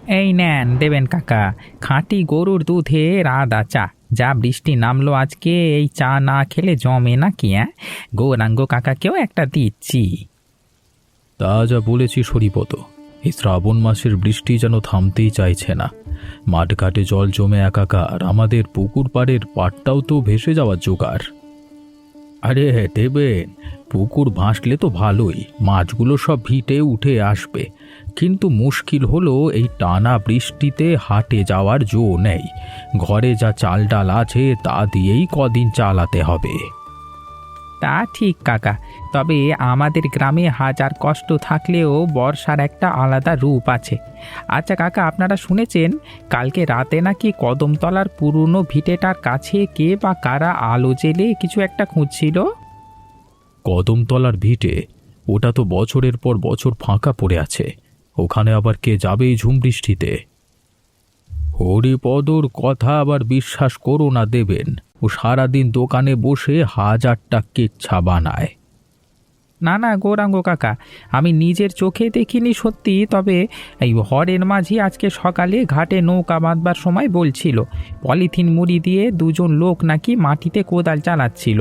এই নেন দেবেন কাকা, খাঁটি গরুর দুধের আদা চা। যা বৃষ্টি নামলো আজকে, এই চা না খেলে জমে না কি? গৌরাঙ্গ কাকাকেও একটা দিচ্ছি। তা যা বলেছিস হরিপদ, এই শ্রাবণ মাসের বৃষ্টি যেন থামতেই চাইছে না। মাঠঘাটে জল জমে একাকার, আমাদের পুকুর পাড়ের পাড়টাও তো ভেসে যাওয়ার জোগাড়। আরে দেবেন, পুকুর ভাসলে তো ভালোই, মাছগুলো সব ভিটে উঠে আসবে, কিন্তু মুশকিল হলো এই টানা বৃষ্টিতে হাটে যাওয়ার জো নেই। ঘরে যা চাল ডাল আছে তা দিয়েই কদিন চালাতে হবে। তা ঠিক কাকা, তবে আমাদের গ্রামে হাজার কষ্ট থাকলেও বর্ষার একটা আলাদা রূপ আছে। আচ্ছা কাকা, আপনারা শুনেছেন কালকে রাতে নাকি কদমতলার পুরনো ভিটেটার কাছে কে বা কারা আলো জেলে কিছু একটা খুঁজছিল? কদমতলার ভিটে? ওটা তো বছরের পর বছর ফাঁকা পড়ে আছে, ওখানে আবার কে যাবে এই ঝুম বৃষ্টিতে? হরিপদর কথা আবার বিশ্বাস করো না দেবেন, ও সারাদিন দোকানে বসে হাজারটা কেচ্ছা বানায়। না না গৌরাঙ্গ কাকা, আমি নিজের চোখে দেখিনি সত্যি, তবে এই হরের মাঝি আজকে সকালে ঘাটে নৌকা বাঁধবার সময় বলছিল পলিথিন মুড়ি দিয়ে দুজন লোক নাকি মাটিতে কোদাল চালাচ্ছিল।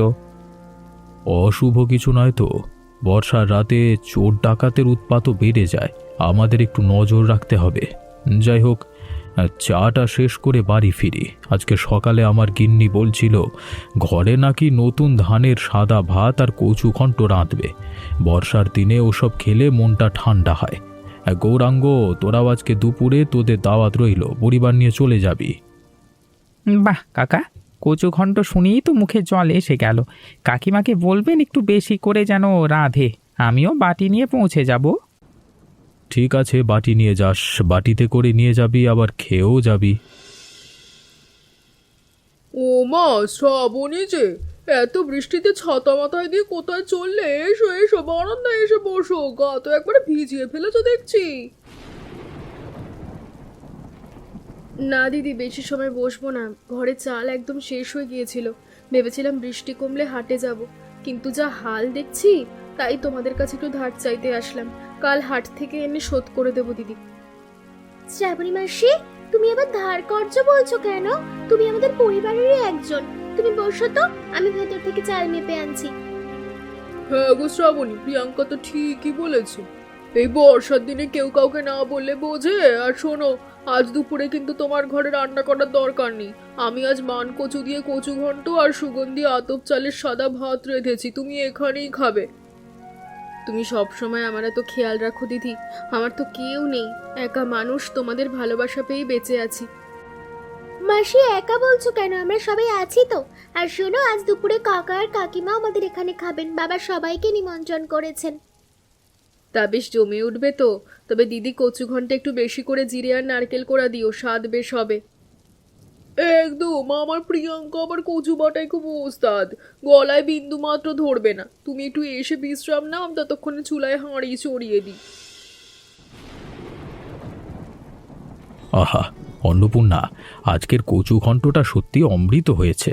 অশুভ কিছু নয় তো? বর্ষার রাতে চোর ডাকাতের উৎপাতও বেড়ে যায়, আমাদের একটু নজর রাখতে হবে। যাই হোক, চাটা শেষ করে বাড়ি ফিরি। আজকে সকালে আমার গিন্নি বলছিল ঘরে নাকি নতুন ধানের সাদা ভাত আর কচু ঘন্ট রাঁধবে। বর্ষার দিনে ওসব খেলে মনটা ঠান্ডা হয়। গৌরাঙ্গ, তোরাও আজকে দুপুরে তোদের দাওয়াত রইল, পরিবার নিয়ে চলে যাবি। বাহ কাকা, কচু ঘন্ট শুনেই তো মুখে জল এসে গেল। কাকিমাকে বলবেন একটু বেশি করে যেন রাঁধে, আমিও বাটি নিয়ে পৌঁছে যাব। ঠিক আছে, বাটি নিয়ে যাস, বাটিতে করে নিয়ে যাবি, আবার খেয়েও যাবি। ও মা, শ্রাবণী যে! এত বৃষ্টিতে ছাতা মাথায় দিয়ে কোথায় চললে? এসো এসো, বারান্দায় এসে বসো, গা তো একবারে ভিজিয়ে ফেলেছো দেখছি। না দিদি, বেশি সময় বসবো না, ঘরে চাল একদম শেষ হয়ে গিয়েছিল। ভেবেছিলাম বৃষ্টি কমলে হাটে যাব, কিন্তু যা হাল দেখছি তাই তোমাদের কাছে একটু ধার চাইতে আসলাম। কাল হাট থেকে এনে শোধ করে দেবো দিদি। শ্রাবণী মাসি, তুমি আবার ধার কর্জ বলছো কেন? তুমি আমাদের পরিবারেরই একজন। তুমি বসো তো, আমি ভেতর থেকে চাল মেপে আনছি। হ্যাঁ গো শ্রাবণী, প্রিয়াঙ্কা তো ঠিকই বলেছে, এই বর্ষার দিনে কেউ কাউকে না বললে বোঝে। আর শোনো, আজ দুপুরে কিন্তু তোমার ঘরে রান্না করার দরকার নেই। আমি আজ মান কচু দিয়ে কচু ঘন্ট আর সুগন্ধি আতপ চালের সাদা ভাত রেঁধেছি, তুমি এখানেই খাবে। তুমি সব সময় আমার এত খেয়াল রাখো দিদি, আমার তো কেউ নেই, একা মানুষ, তোমাদের ভালোবাসা পেয়েই বেঁচে আছি। মাসি, একা বলছো কেন? আমরা সবাই আছি তো। আর শোনো, আজ দুপুরে কাকা আর কাকিমা আমাদের এখানে খাবেন, বাবা সবাইকে নিমন্ত্রণ করেছেন। তা বেশ জমে উঠবে তো। তবে দিদি, কচু ঘন্টা একটু বেশি করে জিরে আর নারকেল কোড়া দিও, স্বাদ বেশ হবে। একদম, আমার প্রিয়াঙ্কা আবার কচু বাটায় খুব ওস্তাদ, গলায় বিন্দু মাত্র ধরবে না। তুমি একটু এসে বিশ্রাম নাও, আমি ততক্ষণে চুলায় হাঁড়ি চড়িয়ে দিই। আহা অন্নপূর্ণা, আজকের কচু ঘন্টটা সত্যি অমৃত হয়েছে।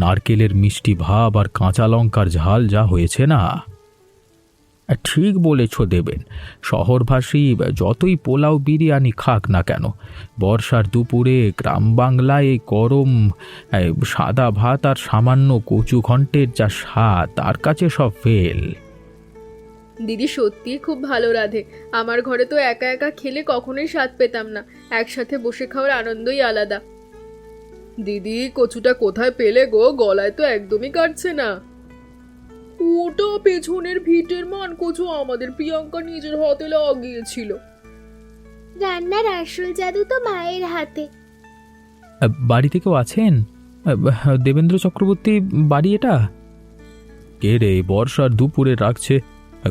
নারকেলের মিষ্টি ভাব আর কাঁচা লঙ্কার ঝাল যা হয়েছে না। ঠিক বলেছ দেবেন, শহরবাসী যতই পোলাও বিরিয়ানি খাক না কেন, বর্ষার দুপুরে গ্রাম বাংলায় এই গরম সাদা ভাত আর সামান্য কচু ঘন্টের যা স্বাদ, তার কাছে সব ফেল। দিদি সত্যিই খুব ভালো রাঁধে, আমার ঘরে তো একা একা খেলে কখনোই স্বাদ পেতাম না, একসাথে বসে খাওয়ার আনন্দই আলাদা। দিদি, কচুটা কোথায় পেলে গো? গলায় তো একদমই কাটছে না। ওটা পেছনের ভিটের মান কচু, আমাদের প্রিয়াঙ্কা নিজের হাতে লাগিয়েছিল। রান্নার আসল জাদু তো মায়ের হাতে। বাড়িতে কেউ আছেন? দেবেন্দ্র চক্রবর্তী বাড়ি এটা? কে রে বর্ষার দুপুরে রাখছে?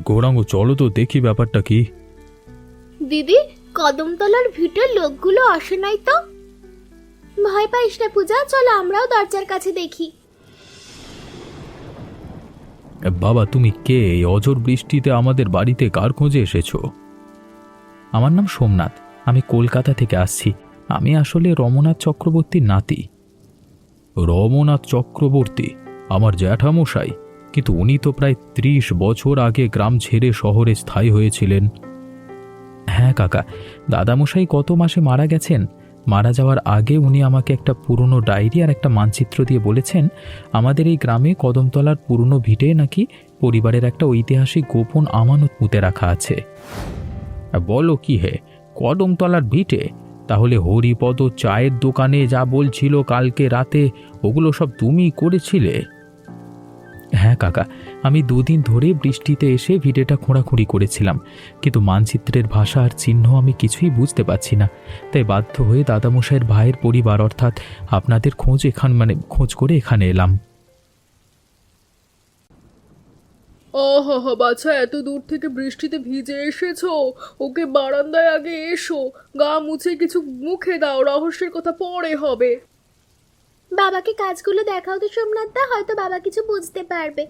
গৌরাঙ্গ, চলো তো দেখি ব্যাপারটা কি। দিদি, কদমতলার ভিটের লোকগুলো আসে নাই তো? ভয় পাইস না পূজা, চলো আমরাও দরজার কাছে দেখি। বাবা, তুমি কে? এই অঝোর বৃষ্টিতে আমাদের বাড়িতে কার খোঁজে এসেছো? আমার নাম সোমনাথ, আমি কলকাতা থেকে আসছি। আমি আসলে রমনাথ চক্রবর্তীর নাতি। রমনাথ চক্রবর্তী আমার জ্যাঠামশাই, কিন্তু উনি তো প্রায় 30 বছর আগে গ্রাম ছেড়ে শহরে স্থায়ী হয়েছিলেন। হ্যাঁ কাকা, দাদামশাই গত মাসে মারা গেছেন। মারা যাওয়ার আগে উনি আমাকে একটা পুরনো ডায়েরি আর একটা মানচিত্র দিয়ে বলেছেন আমাদের এই গ্রামে কদমতলার পুরনো ভিটে নাকি পরিবারের একটা ঐতিহাসিক গোপন আমানত পুঁতে রাখা আছে। বলো কি হে, কদমতলার ভিটে? তাহলে হরিপদ চায়ের দোকানে যা বলছিল কালকে রাতে, ওগুলো সব তুমি করেছিলে? হ্যাঁ কাকা, আমি দুদিন ধরে বৃষ্টিতে এসে ভিটেটা খোঁড়াখুঁড়ি করেছিলাম, কিন্তু মানচিত্রের ভাষা আর চিহ্ন আমি কিছুই বুঝতে পারছি না। তাই বাধ্য হয়ে দাদামশাইয়ের ভাইয়ের পরিবার অর্থাৎ আপনাদের খোঁজ করে এখানে এলাম। আহা বাছা, এত দূর থেকে বৃষ্টিতে ভিজে এসেছো, ওকে বারান্দায় আগে এসো, গা মুছে কিছু মুখে দাও, রহস্যের কথা পরে হবে। বাবাকে কাজগুলো দেখাও তো সোমনাথদা, হয়তো বাবা কিছু বুঝতে পারবে।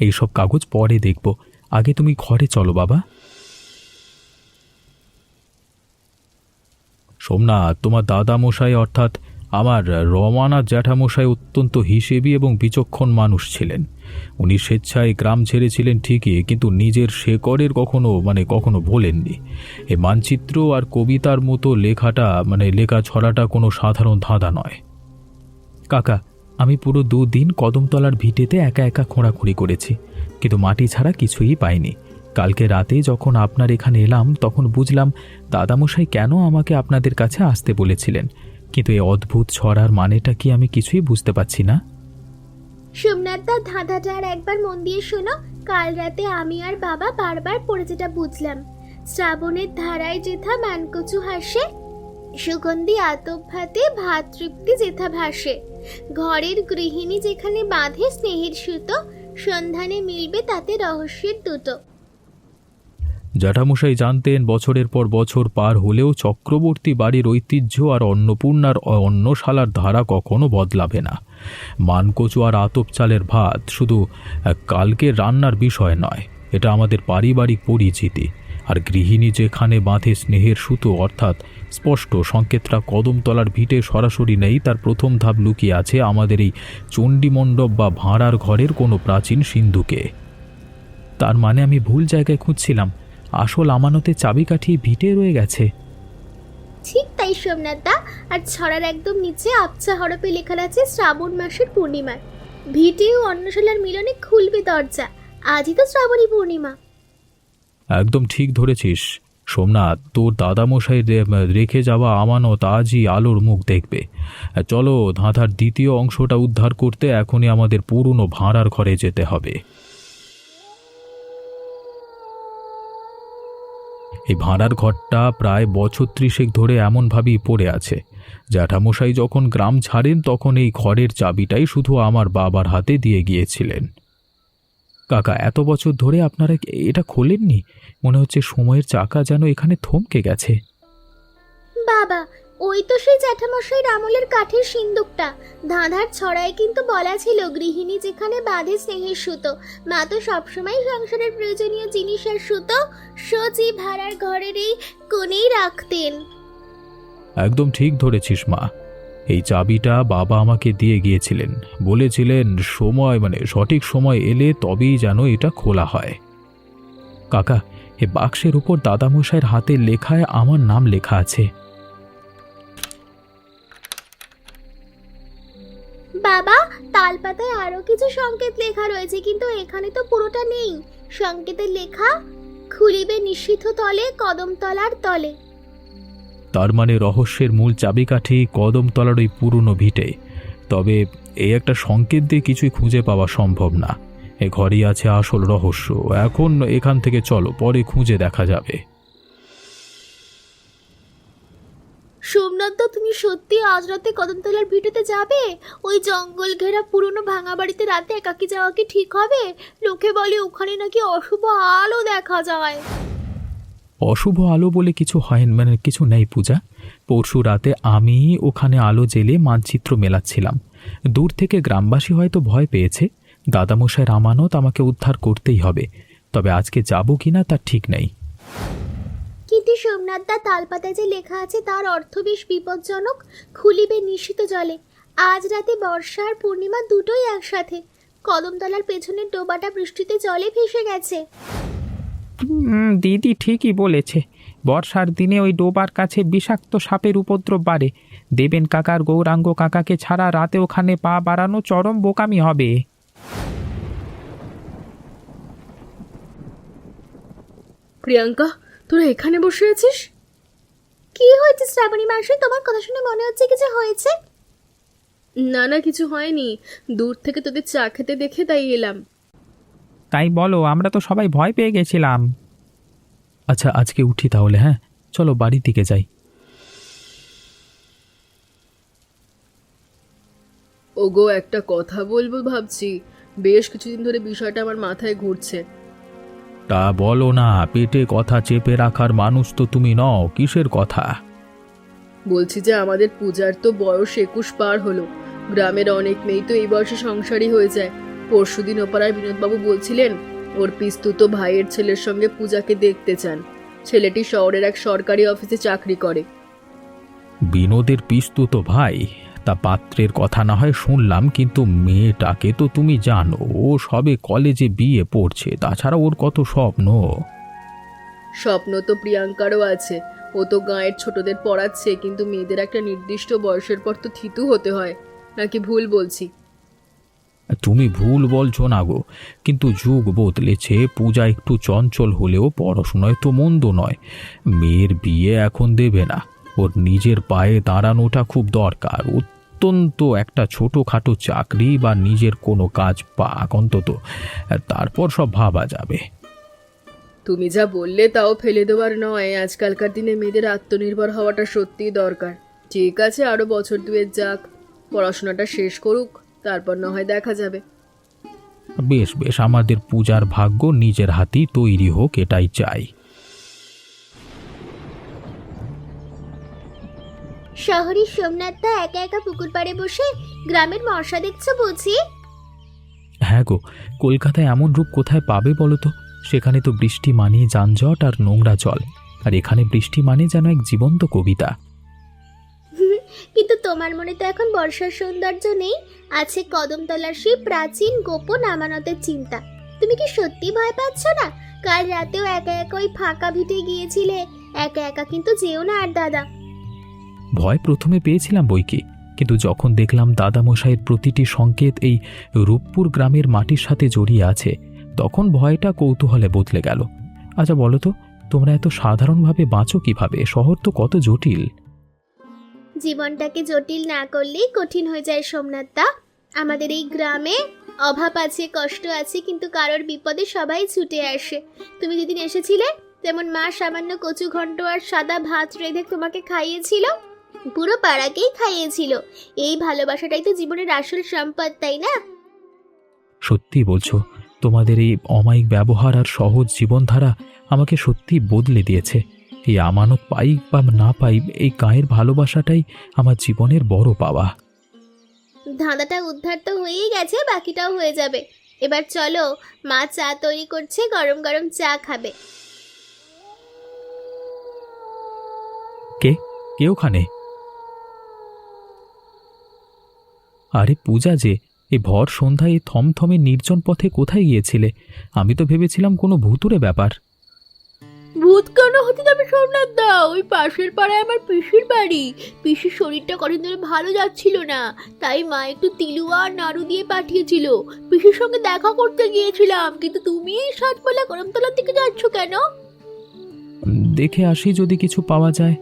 এইসব কাগজ পরে দেখব, আগে তুমি ঘরে চলো বাবা। সোমনাথ, তোমার দাদামশাই অর্থাৎ আমার রমানাথ জ্যাঠামশাই অত্যন্ত হিসেবি এবং বিচক্ষণ মানুষ ছিলেন। উনি স্বেচ্ছায় গ্রাম ছেড়েছিলেন ঠিকই, কিন্তু নিজের শেকড়ের কখনো ভোলেননি। এই মানচিত্র আর কবিতার মতো লেখা ছড়াটা কোনো সাধারণ ধাঁধা নয়। কাকা, আমি পুরো 2 দিন কদমতলার ভিটেতে একা একা খোঁড়াখুঁড়ি করেছি, কিন্তু মাটি ছাড়া কিছুই পাইনি। কালকে রাতে যখন আপনার এখানে এলাম তখন বুঝলাম দাদামশাই কেন আমাকে আপনাদের কাছে আসতে বলেছিলেন, কিন্তু এই অদ্ভুত ছড়ার মানেটা কি আমি কিছুই বুঝতে পারছি না। সোমনাথদা, ধাঁধাটা আর একবার মন দিয়ে শোনো। কাল রাতে আমি আর বাবা বারবার পড়ে যেটা বুঝলাম, শ্রাবণের ধারায় যেথা মানকচু হাসে, সুগন্ধি আতপ ভাতে ভাত তৃপ্তি যেথা ভাসে, ঘরের গৃহিণী যেখানে বাঁধে স্নেহের সুতো, সন্ধানে মিলবে তাতে রহস্যের দুটো। জ্যাঠামশাই জানতেন বছরের পর বছর পার হলেও চক্রবর্তী বাড়ির ঐতিহ্য আর অন্নপূর্ণার অন্নশালার ধারা কখনো বদলাবে না। মানকচু আর আতপ চালের ভাত শুধু কালকে রান্নার বিষয় নয়, এটা আমাদের পারিবারিক পরিচিতি। আর গৃহিণী যেখানে বাঁধে স্নেহের সুতো, অর্থাৎ স্পষ্ট সংকেতটা কদমতলার ভিটে সরাসরি নেই, তার প্রথম ধাপ লুকিয়ে আছে আমাদের এই চণ্ডীমণ্ডপ বা ভাঁড়ার ঘরের কোনো প্রাচীন সিন্ধুকে। তার মানে আমি ভুল জায়গায় খুঁজছিলাম, আসল আমানতের চাবিকাঠি ভিটে রয়ে গেছে। ঠিক তাই সোমনাথদা, আর ছড়ার একদম নিচে আবছা হরফে লেখা আছে শ্রাবণ মাসের পূর্ণিমায় ভিটে ও অন্নশালার মিলনে খুলবে দরজা। আজই তো শ্রাবণী পূর্ণিমা। একদম ঠিক ধরেছিস সোমনাথ, তোর দাদামশাই রেখে যাওয়া আমানত আজই আলোর মুখ দেখবে। চলো, ধাঁধার দ্বিতীয় অংশটা উদ্ধার করতে এখনই আমাদের পুরনো ভাঁড়ার ঘরে যেতে হবে। এই ভাঁড়ার ঘরটা প্রায় বছর 30 ধরে এমনভাবেই পড়ে আছে। জ্যাঠামশাই যখন গ্রাম ছাড়েন তখন এই ঘরের চাবিটাই শুধু আমার বাবার হাতে দিয়ে গিয়েছিলেন। কাকা, এত বছর ধরে আপনারা এটা খোলেননি? মনে হচ্ছে সময়ের চাকা যেন এখানে থমকে গেছে। বাবা, ওই তো সেই জ্যাঠামশাইয়ের আমলের কাঠের সিন্দুকটা। ধাঁধার ছড়ায় কিন্তু বলা ছিল গৃহিণী যেখানে বাঁধে স্নেহের সুতো, মা তো সবসময় সংসারের প্রয়োজনীয় জিনিস আর সুতো সজি ভাড়ার ঘরের এই কোণেই রাখতেন। একদম ঠিক ধরেছিস মা, এই চাবিটা বাবা আমাকে দিয়ে গিয়েছিলেন, বলেছিলেন সঠিক সময় এলে তবেই যেন এটা খোলা হয়। কাকা, এ বাক্সের উপর দাদামশাইয়ের হাতের লেখায় আমার নাম লেখা আছে। বাবা, তালপাতায় আরো কিছু সংকেত লেখা রয়েছে, কিন্তু এখানে তো পুরোটা নেই। সংকেতের লেখা খুলিবে নিষিদ্ধ তলে কদমতলার তলে। তার মানে রহস্যের মূল চাবিকাঠি কদমতলার ওই পুরনো ভিটে। তবে এই একটা সংকেত দিয়ে কিছুই খুঁজে পাওয়া সম্ভব না। এ ঘরেই আছে আসল রহস্য। এখন এখান থেকে চলো, পরে খুঁজে দেখা যাবে। সোমনাথদা, তুমি সত্যি আজ রাতে কদমতলার ভিটেতে যাবে? ওই জঙ্গল ঘেরা পুরনো ভাঙা বাড়িতে রাতে একাকি যাওয়া কি ঠিক হবে? লোকে বলে ওখানে নাকি অশুভ আলো দেখা যায়। অশুভ আলো বলে কিছু হয় কিছু নেই পূজা। পরশু রাতে আমি ওখানে আলো জেলে মানচিত্র মেলাচ্ছিলাম। দূর থেকে গ্রামবাসী হয়তো ভয় পেয়েছে। দাদামশাইয়ের আমানত আমাকে উদ্ধার করতেই হবে, তবে আজকে যাব কিনা তার ঠিক নেই। কিন্তু সোমনাথদা, তালপাতায় যে লেখা আছে তার অর্থ বেশ বিপজ্জনক। খুলিবে নিষিদ্ধ জলে। আজ রাতে বর্ষা আর পূর্ণিমা দুটোই একসাথে। কদমতলার পেছনের ডোবাটা বৃষ্টিতে জলে ভেসে গেছে। দিদি ঠিকই বলেছে, বর্ষার দিনে ওই ডোবার কাছে বিষাক্ত সাপের উপদ্রব বাড়ে। দেবেন কাকার গৌরাঙ্গ কাকাকে ছাড়া রাতে ওখানে পা বাড়ানো চরম বোকামি হবে। প্রিয়াঙ্কা, তোরা এখানে বসে আছিস? কি হয়েছে শ্রাবণী মাসি? তোমার কথা শুনে মনে হচ্ছে কিছু হয়েছে। না না, কিছু হয়নি। দূর থেকে তোদের চা খেতে দেখে তাই এলাম। তাই বলো, আমরা তো সবাই ভয় পেয়ে গেছিলাম। আচ্ছা আজকে উঠি তাহলে, হ্যাঁ চলো বাড়ির দিকে যাই। ওগো, একটা কথা বলবো ভাবছি। বেশ কিছুদিন ধরে বিষয়টা আমার মাথায় ঘুরছে। তা বলো না, পেটে কথা চেপে রাখার মানুষ তো তুমি নও, কিসের কথা? বলছি যে আমাদের পূজার তো বয়স 21 পার হলো। গ্রামের অনেক মেয়ে তো এই বয়সে সংসারী হয়ে যায়। পরশুদিন ওপাড়ার বিনোদবাবু বলছিলেন ওর পিস্তুত ভাইয়ের ছেলের সঙ্গে পূজাকে দেখতে চান। ছেলেটি শহরের এক সরকারি অফিসে চাকরি করে। বিনোদের পিস্তুত ভাই? তা পাত্রের কথা না হয় শুনলাম, কিন্তু মেয়েটাকে তো তুমি জানো, ও সবে কলেজে বিয়ে পড়ছে, তাছাড়া ওর কত স্বপ্ন। স্বপ্ন তো প্রিয়াঙ্কারও আছে। ও তো গাঁয়ের ছোটদের পড়াচ্ছে, কিন্তু মেয়েদের একটা নির্দিষ্ট বয়সের পর তো থিতু হতে হয়। নাকি ভুল বলছি? তুমি ভুল বলছো না গো, কিন্তু যুগ বদলেছে। পূজা একটু চঞ্চল হলেও পড়াশোনায় তো মন্দ নয়। মেয়ের বিয়ে এখন দেবে না, ওর নিজের পায়ে দাঁড়ানোটা খুব দরকার। অত্যন্ত একটা ছোটোখাটো চাকরি বা নিজের কোনো কাজ পাক অন্তত, তারপর সব ভাবা যাবে। তুমি যা বললে তাও ফেলে দেওয়ার নয়। আজকালকার দিনে মেয়েদের আত্মনির্ভর হওয়াটা সত্যিই দরকার। ঠিক আছে, আরো বছর দুয়েক যাক, পড়াশোনাটা শেষ করুক, তারপর না হয় দেখা যাবে। বেশ বেশ, আমাদের পূজার ভাগ্য নিজের হাতেই তৈরি হোক, এটাই চাই। শহরে সোমনাথদা একা একা পুকুর পাড়ে বসে গ্রামের মশা দেখছো বুঝি? হ্যাঁ গো, কলকাতায় এমন রূপ কোথায় পাবে বলো তো? সেখানে তো বৃষ্টি মানে যানজট আর নোংরা জল, আর এখানে বৃষ্টি মানে যেন এক জীবন্ত কবিতা। কিন্তু তোমার মনে তো এখন বর্ষার সৌন্দর্য নেই, আছে কদমতলার সেই প্রাচীন গোপন আমানতের চিন্তা। তুমি কি সত্যি ভয় পাচ্ছ না? কাল রাতেও একা একা ওই ফাঁকা ভিটে গিয়েছিলে। একা একা কিন্তু যেও না আর দাদা। ভয় প্রথমে পেয়েছিলাম বইকি, কিন্তু যখন দেখলাম দাদামশাইয়ের প্রতিটি সংকেত এই রূপপুর গ্রামের মাটির সাথে জড়িয়ে আছে, তখন ভয়টা কৌতূহলে বদলে গেল। আচ্ছা বলো তো, তোমরা এত সাধারণভাবে বাঁচো কিভাবে? শহর তো কত জটিল। জীবনটাকে জটিল না করলেই কঠিন হয়ে যায় সোমনাথদা। আমাদের এই গ্রামে অভাব আছে, কষ্ট আছে, কিন্তু কারোর বিপদে সবাই ছুটে আসে। তুমি যেদিন এসেছিলে, তেমন মা সামান্য কচু ঘন্ট আর সাদা ভাত রেঁধে তোমাকে খাইয়েছিল, পুরো পাড়াকেই খাইয়েছিল। এই ভালোবাসাটাই তো জীবনের আসল সম্পদ, তাই না? সত্যি বলছো, তোমাদের এই অমায়িক ব্যবহার আর সহজ জীবনধারা আমাকে সত্যি বদলে দিয়েছে। এই আমানত পাই বা না পাই, এই গায়ের ভালোবাসাটাই আমার জীবনের বড় পাওয়া। ধাঁধাটা উদ্ধার তো হয়েই গেছে, বাকিটাও হয়ে যাবে। এবার চলো, মা চা তৈরি করছে, গরম গরম চা খাবে। কে কে ওখানে? আরে পূজা যে, এই ভর সন্ধ্যায় এই থমথমে নির্জন পথে কোথায় গিয়েছিলে? আমি তো ভেবেছিলাম কোনো ভুতুড়ে ব্যাপার। ভূত কেন হতে যাবে সোমনাথদা? ওই পাশের পাড়ায় আমার পিসির বাড়ি। পিসির শরীরটা কদিন ধরে ভালো যাচ্ছিল না, তাই মা একটু তিলুয়া আর নাড়ু দিয়ে পাঠিয়েছিল। পিসির সঙ্গে দেখা করতে গিয়েছিলাম, কিন্তু তুমি এই সাতবেলা গরমতলার দিকে যাচ্ছ কেন? দেখে আসি যদি কিছু পাওয়া যায়।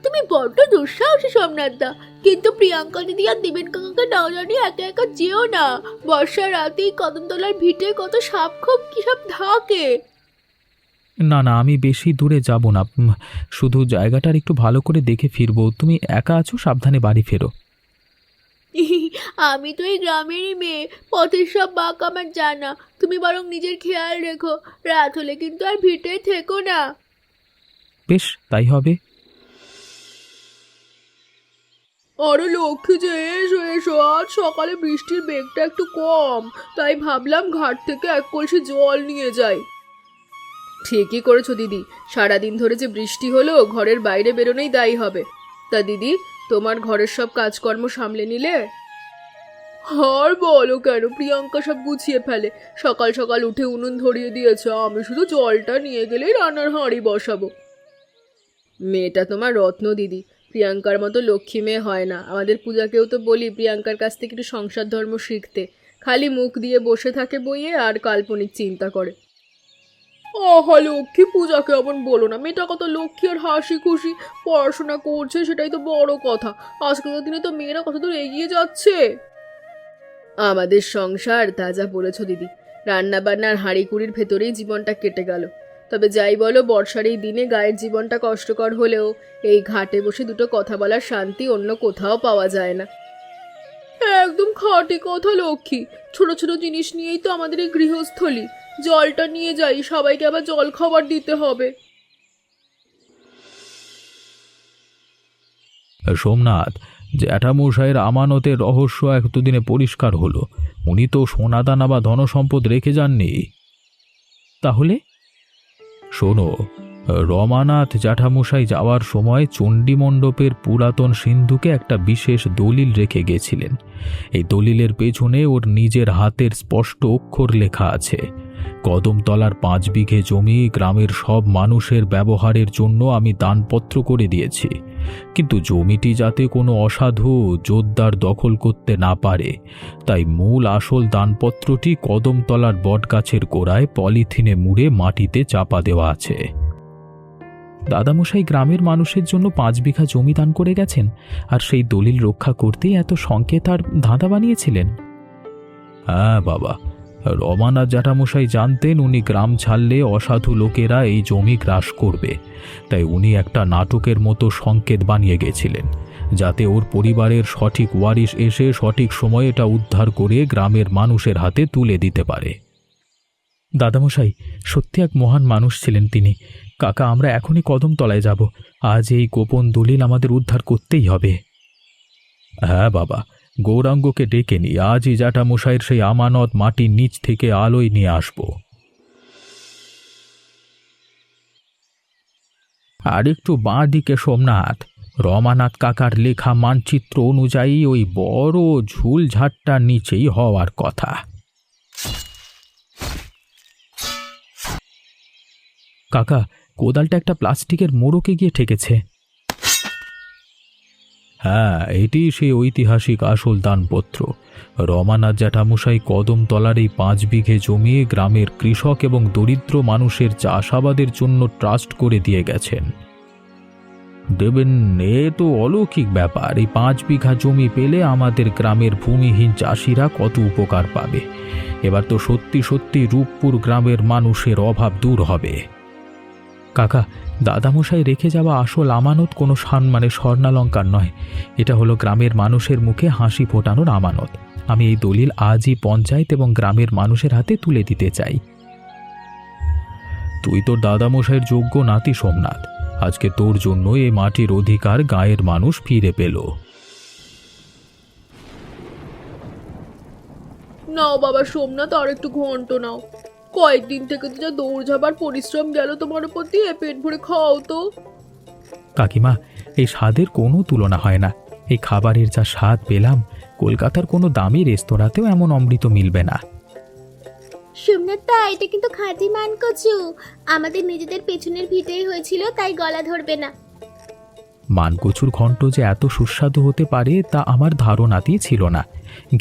তুমি বড্ড দুঃসাহসী সোমনাথদা। কিন্তু প্রিয়াঙ্কা দিদি আর দেবেন কাকাকে না জানিয়ে একা একা যেও না। বর্ষার রাতেই কদমতলার ভিটে কত সাপ খোপ কি সব থাকে। না না, আমি বেশি দূরে যাব না, শুধু জায়গাটার একটু ভালো করে দেখে ফিরবো। তুমি একা আছো, সাবধানে বাড়ি ফেরো। আমি তো এই গ্রামেরই মেয়ে, পথের সব বাঁক আমার জানা। তুমি বরং নিজের খেয়াল রেখো। রাত হলে কিন্তু আর ভিটে থেকো না। বেশ, তাই হবে। আরে লক্ষ্মী যে, এসো এসো। আজ সকালে বৃষ্টির বেগটা একটু কম, তাই ভাবলাম ঘাট থেকে এক কলসি জল নিয়ে যাই। ঠিকই করেছো দিদি, সারাদিন ধরে যে বৃষ্টি হলো, ঘরের বাইরে বেরোনোই দায়ী হবে। তা দিদি, তোমার ঘরের সব কাজকর্ম সামলে নিলে? আর বলো কেন, প্রিয়াঙ্কা সব গুছিয়ে ফেলে। সকাল সকাল উঠে উনুন ধরিয়ে দিয়েছে, আমি শুধু জলটা নিয়ে গেলেই রান্নার হাঁড়ি বসাবো। মেয়েটা তোমার রত্ন দিদি, প্রিয়াঙ্কার মতো লক্ষ্মী মেয়ে হয় না। আমাদের পূজাকেও তো বলি প্রিয়াঙ্কার কাছ থেকে একটু সংসার ধর্ম শিখতে, খালি মুখ দিয়ে বসে থাকে বইয়ে আর কাল্পনিক চিন্তা করে। আহা লক্ষ্মী, পূজাকে এমন বলো না, মেয়েটা কত লক্ষ্মী আর হাসি খুশি পড়াশোনা করছে, সেটাই তো বড় কথা। আজকালকার দিনে তো মেয়েরা কত দূর এগিয়ে যাচ্ছে। আমাদের সংসার তা যা বলেছ দিদি, রান্না বান্নার হাঁড়ি কুড়ির ভেতরেই জীবনটা কেটে গেল। তবে যাই বলো, বর্ষার এই দিনে গায়ের জীবনটা কষ্টকর হলেও এই ঘাটে বসে দুটো কথা বলার শান্তি অন্য কোথাও পাওয়া যায় না। একদম খাঁটি কথা লক্ষ্মী, ছোট ছোট জিনিস নিয়েই তো আমাদের এই গৃহস্থলী। জলটা নিয়ে যাই, সবাইকে আবার জল খাবার দিতে হবে। সোমনাথ, জ্যাঠামশাইয়ের আমানতের রহস্য এতদিনে পরিষ্কার হলো। উনি তো সোনাদানা বা ধনসম্পদ রেখে যাননি। তাহলে? শোনো, রমানাথ জ্যাঠামশাই যাওয়ার সময় চণ্ডীমণ্ডপের পুরাতন সিন্ধুকে একটা বিশেষ দলিল রেখে গেছিলেন। এই দলিলের পেছনে ওর নিজের হাতের স্পষ্ট অক্ষর লেখা আছে। কদমতলার 5 বিঘে জমি গ্রামের সব মানুষের ব্যবহারের জন্য আমি দানপত্র করে দিয়েছি, কিন্তু জমিটি যাতে কোনো অসাধু জোরদার দখল করতে না পারে, তাই মূল আসল দানপত্রটি কদমতলার বটগাছের গোড়ায় পলিথিনে মুড়ে মাটিতে চাপা দেওয়া আছে। দাদামশাই গ্রামের মানুষের জন্য 5 বিঘা জমি দান করে গেছেন, আর সেই দলিল রক্ষা করতেই এত সংকেত আর ধাঁধা বানিয়েছিলেন। হ্যাঁ বাবা, রমানাথ জ্যাঠামশাই জানতেন উনি গ্রাম ছাড়লে অসাধু লোকেরা এই জমি গ্রাস করবে, তাই উনি একটা নাটকের মতো সংকেত বানিয়ে গেছিলেন, যাতে ওর পরিবারের সঠিক ওয়ারিশ এসে সঠিক সময়ে এটা উদ্ধার করে গ্রামের মানুষের হাতে তুলে দিতে পারে। দাদামশাই সত্যি এক মহান মানুষ ছিলেন তিনি। কাকা, আমরা এখনই কদমতলায় যাব। আজ এই গোপন দলিল আমাদের উদ্ধার করতেই হবে। হ্যাঁ বাবা, গৌরাঙ্গকে ডেকে নিয়ে আজই জ্যাঠামশাইয়ের সেই আমানত মাটির নিচ থেকে আলোয় নিয়ে আসব। আর একটু বাঁ দিকে সোমনাথ, রমানাথ কাকার লেখা মানচিত্র অনুযায়ী ওই বড় ঝুলঝাটটার নিচেই হওয়ার কথা। কাকা, কোদালটা একটা প্লাস্টিকের মোড়কে গিয়ে ঠেকেছে। হ্যাঁ, এটি সেই ঐতিহাসিক আসল দানপত্র। রমানাথ জ্যাঠামশাই কদমতলার এই 5 বিঘে জমি গ্রামের কৃষক এবং দরিদ্র মানুষের চাষাবাদের জন্য ট্রাস্ট করে দিয়ে গেছেন। দেবেন, এ তো অলৌকিক ব্যাপার। এই 5 বিঘা জমি পেলে আমাদের গ্রামের ভূমিহীন চাষিরা কত উপকার পাবে। এবার তো সত্যি সত্যি রূপপুর গ্রামের মানুষের অভাব দূর হবে। কাকা, দাদামশাই রেখে যাওয়া আসল আমানত কোনো স্বর্ণালঙ্কার নয়, এটা হলো গ্রামের মানুষের মুখে হাসি ফোটানোর আমানত। আমি এই দলিল আজই পঞ্চায়েত এবং গ্রামের মানুষের হাতে তুলে দিতে চাই। তুই তোর দাদামশাইয়ের যোগ্য নাতি সোমনাথ, আজকে তোর জন্য এই মাটির অধিকার গায়ের মানুষ ফিরে পেল। নাও বাবা সোমনাথ, আর একটু ঘন্ট নাও। কয়েকদিন থেকে তো যা দৌড়ঝাবার পরিশ্রম গেল তোমার উপর দিয়ে, পেট ভরে খাও তো। কাকিমা, এই স্বাদের কোনো তুলনা হয় না। এই খাবারের যা স্বাদ পেলাম, কলকাতার কোনো দামি রেস্তোরাঁতেও এমন অমৃত মিলবে না। সোমনাথদা, এটা কিন্তু খাঁটি মানকচু। আমাদের নিজেদের পেছনের ভিটেই হয়েছিল, তাই গলা ধরবে না। মানকচুর ঘন্ট যে এত সুস্বাদু হতে পারে তা আমার ধারণাতেই ছিল না।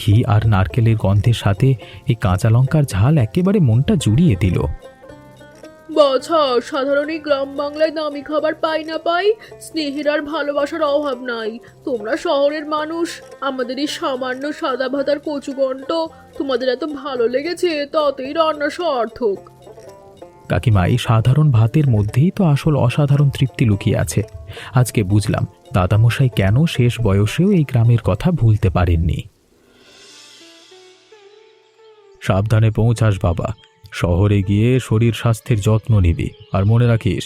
ঘি আর নারকেলের গন্ধের সাথে এই কাঁচা লঙ্কার ঝাল একেবারে মনটা জুড়িয়ে দিল। বাছা, সাধারণ এই গ্রাম বাংলায় দামি খাবার পাই না পাই, স্নেহের আর ভালোবাসার অভাব নাই। তোমরা শহরের মানুষ, আমাদের এই সামান্য সাদা ভাতার কচুগণ্ড তোমাদের এত ভালো লেগেছে, তাতেই রান্না সার্থক। কাকিমা, এই সাধারণ ভাতের মধ্যেই তো আসল অসাধারণ তৃপ্তি লুকিয়ে আছে। আজকে বুঝলাম দাদামশাই কেন শেষ বয়সেও এই গ্রামের কথা ভুলতে পারেননি। সাবধানে পৌঁছাস বাবা, শহরে গিয়ে শরীর স্বাস্থ্যের যত্ন নিবি, আর মনে রাখিস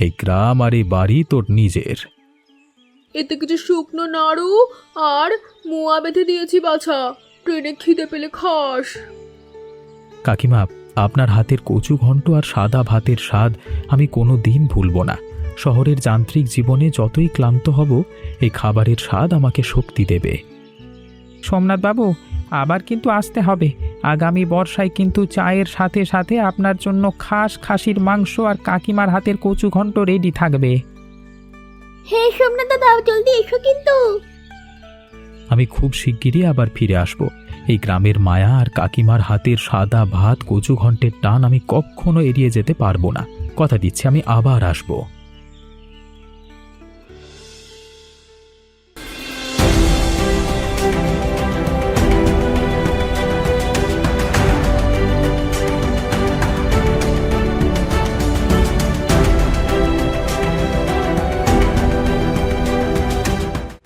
এই গ্রাম আর এই বাড়ি তোর নিজের। এতে কিছু শুকনো নাড়ু আর মোয়া বেঁধে দিয়েছি বাছা, ট্রেনে খিদে পেলে খাস। কাকিমা, আপনার হাতের কচু ঘন্ট আর সাদা ভাতের স্বাদ আমি কোনো দিন ভুলব না। শহরের যান্ত্রিক জীবনে যতই ক্লান্ত হব, এই খাবারের স্বাদ আমাকে শক্তি দেবে। সোমনাথ বাবু, আবার কিন্তু আসতে হবে। আগামী বর্ষায় কিন্তু চায়ের সাথে সাথে আপনার জন্য খাসির মাংস আর কাকিমার হাতের কচু ঘন্ট রেডি থাকবে। হে সোমনাথ দাদা, জলদি এসো কিন্তু। আমি খুব শিগগিরই আবার ফিরে আসব। এই গ্রামের মায়া আর কাকিমার হাতের সাদা ভাত কচু ঘন্টের টান আমি কখনো এড়িয়ে যেতে পারবো না। কথা দিচ্ছি আমি আবার আসবো।